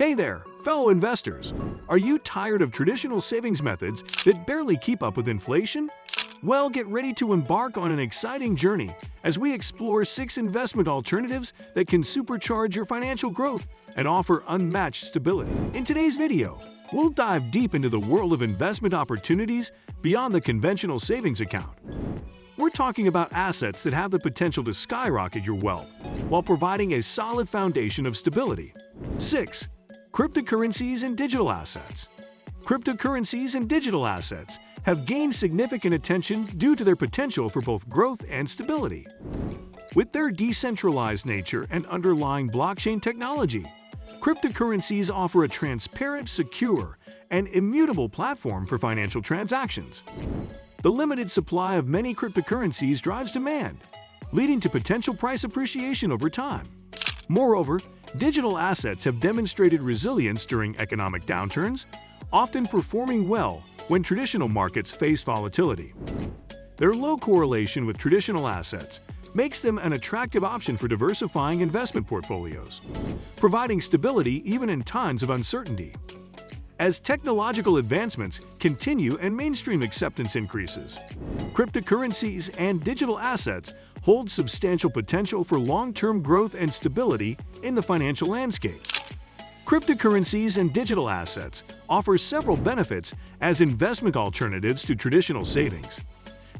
Hey there, fellow investors! Are you tired of traditional savings methods that barely keep up with inflation? Well, get ready to embark on an exciting journey as we explore 6 investment alternatives that can supercharge your financial growth and offer unmatched stability. In today's video, we'll dive deep into the world of investment opportunities beyond the conventional savings account. We're talking about assets that have the potential to skyrocket your wealth while providing a solid foundation of stability. 6. Cryptocurrencies and digital assets. Cryptocurrencies and digital assets have gained significant attention due to their potential for both growth and stability. With their decentralized nature and underlying blockchain technology, cryptocurrencies offer a transparent, secure, and immutable platform for financial transactions. The limited supply of many cryptocurrencies drives demand, leading to potential price appreciation over time. Moreover, digital assets have demonstrated resilience during economic downturns, often performing well when traditional markets face volatility. Their low correlation with traditional assets makes them an attractive option for diversifying investment portfolios, providing stability even in times of uncertainty. As technological advancements continue and mainstream acceptance increases, cryptocurrencies and digital assets hold substantial potential for long-term growth and stability in the financial landscape. Cryptocurrencies and digital assets offer several benefits as investment alternatives to traditional savings.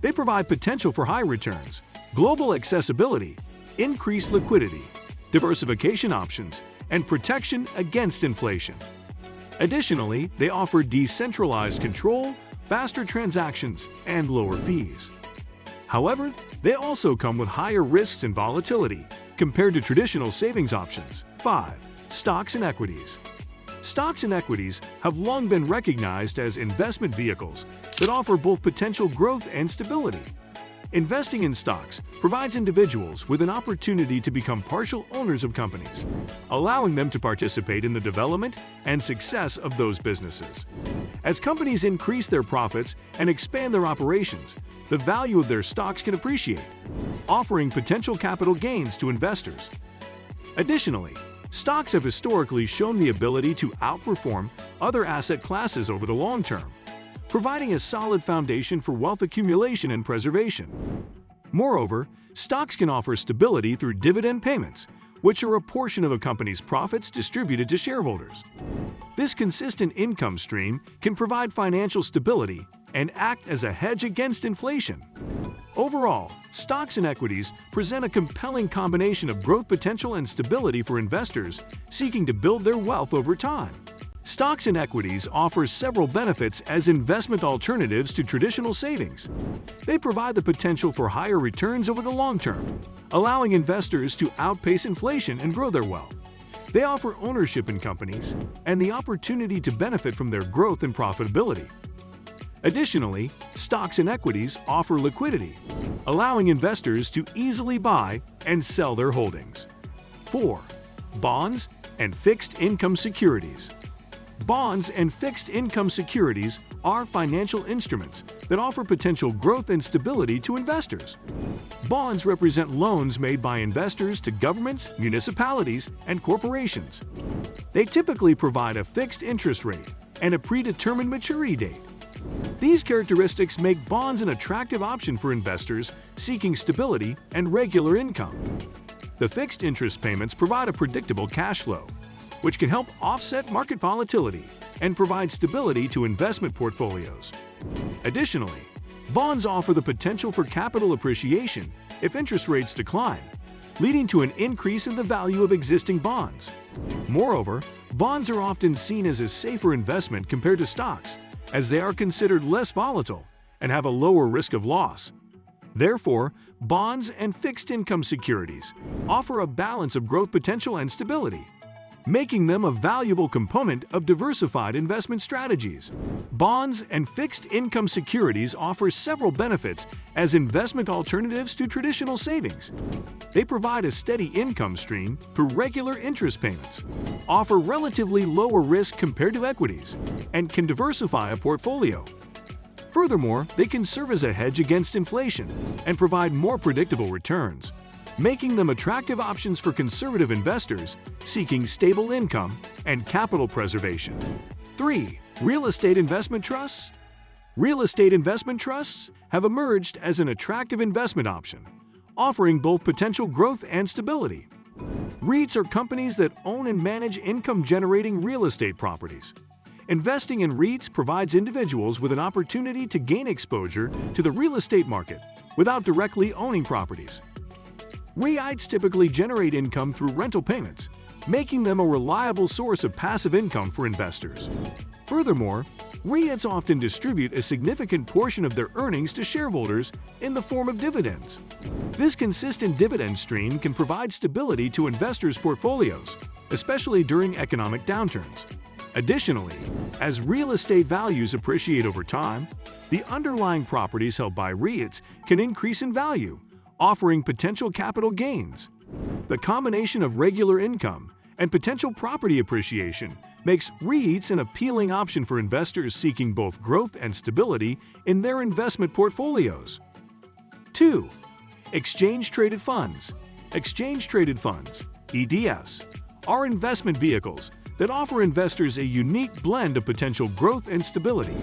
They provide potential for high returns, global accessibility, increased liquidity, diversification options, and protection against inflation. Additionally, they offer decentralized control, faster transactions, and lower fees. However, they also come with higher risks and volatility compared to traditional savings options. 5. Stocks and equities. Stocks and equities have long been recognized as investment vehicles that offer both potential growth and stability. Investing in stocks provides individuals with an opportunity to become partial owners of companies, allowing them to participate in the development and success of those businesses. As companies increase their profits and expand their operations, the value of their stocks can appreciate, offering potential capital gains to investors. Additionally, stocks have historically shown the ability to outperform other asset classes over the long term, providing a solid foundation for wealth accumulation and preservation. Moreover, stocks can offer stability through dividend payments, which are a portion of a company's profits distributed to shareholders. This consistent income stream can provide financial stability and act as a hedge against inflation. Overall, stocks and equities present a compelling combination of growth potential and stability for investors seeking to build their wealth over time. Stocks and equities offer several benefits as investment alternatives to traditional savings. They provide the potential for higher returns over the long term, allowing investors to outpace inflation and grow their wealth. They offer ownership in companies and the opportunity to benefit from their growth and profitability. Additionally, stocks and equities offer liquidity, allowing investors to easily buy and sell their holdings. 4. Bonds and fixed income securities. Bonds and fixed income securities are financial instruments that offer potential growth and stability to investors. Bonds represent loans made by investors to governments, municipalities, and corporations. They typically provide a fixed interest rate and a predetermined maturity date. These characteristics make bonds an attractive option for investors seeking stability and regular income. The fixed interest payments provide a predictable cash flow, which can help offset market volatility and provide stability to investment portfolios. Additionally, bonds offer the potential for capital appreciation if interest rates decline, leading to an increase in the value of existing bonds. Moreover, bonds are often seen as a safer investment compared to stocks, as they are considered less volatile and have a lower risk of loss. Therefore, bonds and fixed income securities offer a balance of growth potential and stability, making them a valuable component of diversified investment strategies. Bonds and fixed income securities offer several benefits as investment alternatives to traditional savings. They provide a steady income stream through regular interest payments, offer relatively lower risk compared to equities, and can diversify a portfolio. Furthermore, they can serve as a hedge against inflation and provide more predictable returns, making them attractive options for conservative investors seeking stable income and capital preservation. 3. Real estate investment trusts. Real estate investment trusts have emerged as an attractive investment option, offering both potential growth and stability. REITs are companies that own and manage income-generating real estate properties. Investing in REITs provides individuals with an opportunity to gain exposure to the real estate market without directly owning properties. REITs typically generate income through rental payments, making them a reliable source of passive income for investors. Furthermore, REITs often distribute a significant portion of their earnings to shareholders in the form of dividends. This consistent dividend stream can provide stability to investors' portfolios, especially during economic downturns. Additionally, as real estate values appreciate over time, the underlying properties held by REITs can increase in value, offering potential capital gains. The combination of regular income and potential property appreciation makes REITs an appealing option for investors seeking both growth and stability in their investment portfolios. 2. Exchange-traded funds. Exchange-traded funds, ETFs, are investment vehicles that offer investors a unique blend of potential growth and stability.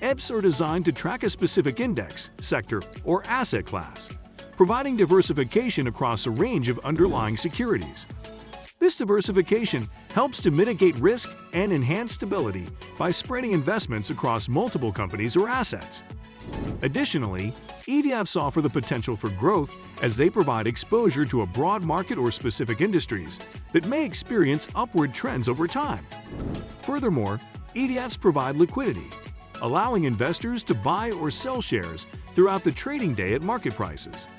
ETFs are designed to track a specific index, sector, or asset class, providing diversification across a range of underlying securities. This diversification helps to mitigate risk and enhance stability by spreading investments across multiple companies or assets. Additionally, ETFs offer the potential for growth as they provide exposure to a broad market or specific industries that may experience upward trends over time. Furthermore, ETFs provide liquidity, allowing investors to buy or sell shares throughout the trading day at market prices.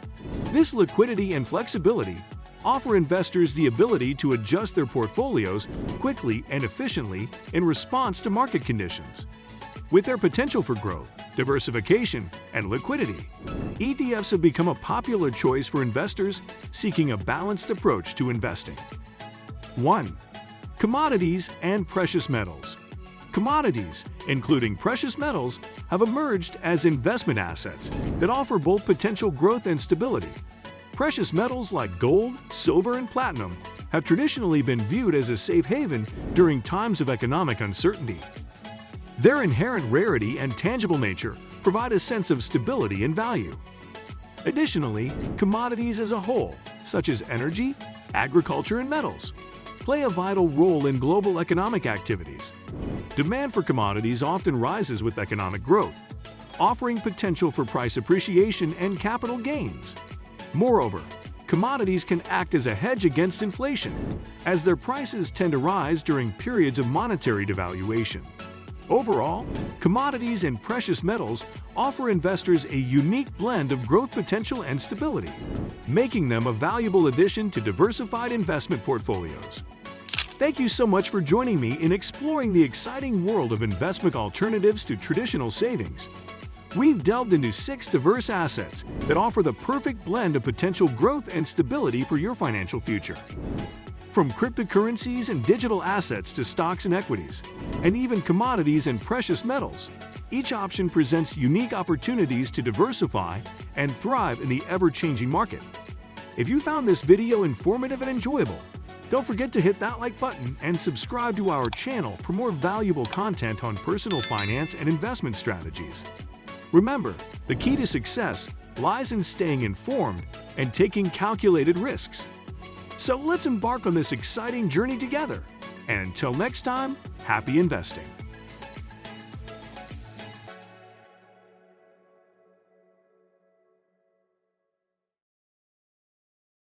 This liquidity and flexibility offer investors the ability to adjust their portfolios quickly and efficiently in response to market conditions. With their potential for growth, diversification, and liquidity, ETFs have become a popular choice for investors seeking a balanced approach to investing. 1. Commodities and precious metals. Commodities, including precious metals, have emerged as investment assets that offer both potential growth and stability. Precious metals like gold, silver, and platinum have traditionally been viewed as a safe haven during times of economic uncertainty. Their inherent rarity and tangible nature provide a sense of stability and value. Additionally, commodities as a whole, such as energy, agriculture, and metals, play a vital role in global economic activities. Demand for commodities often rises with economic growth, offering potential for price appreciation and capital gains. Moreover, commodities can act as a hedge against inflation, as their prices tend to rise during periods of monetary devaluation. Overall, commodities and precious metals offer investors a unique blend of growth potential and stability, making them a valuable addition to diversified investment portfolios. Thank you so much for joining me in exploring the exciting world of investment alternatives to traditional savings. We've delved into 6 diverse assets that offer the perfect blend of potential growth and stability for your financial future. From cryptocurrencies and digital assets to stocks and equities, and even commodities and precious metals, each option presents unique opportunities to diversify and thrive in the ever-changing market. If you found this video informative and enjoyable, don't forget to hit that like button and subscribe to our channel for more valuable content on personal finance and investment strategies. Remember, the key to success lies in staying informed and taking calculated risks. So let's embark on this exciting journey together. And until next time, happy investing!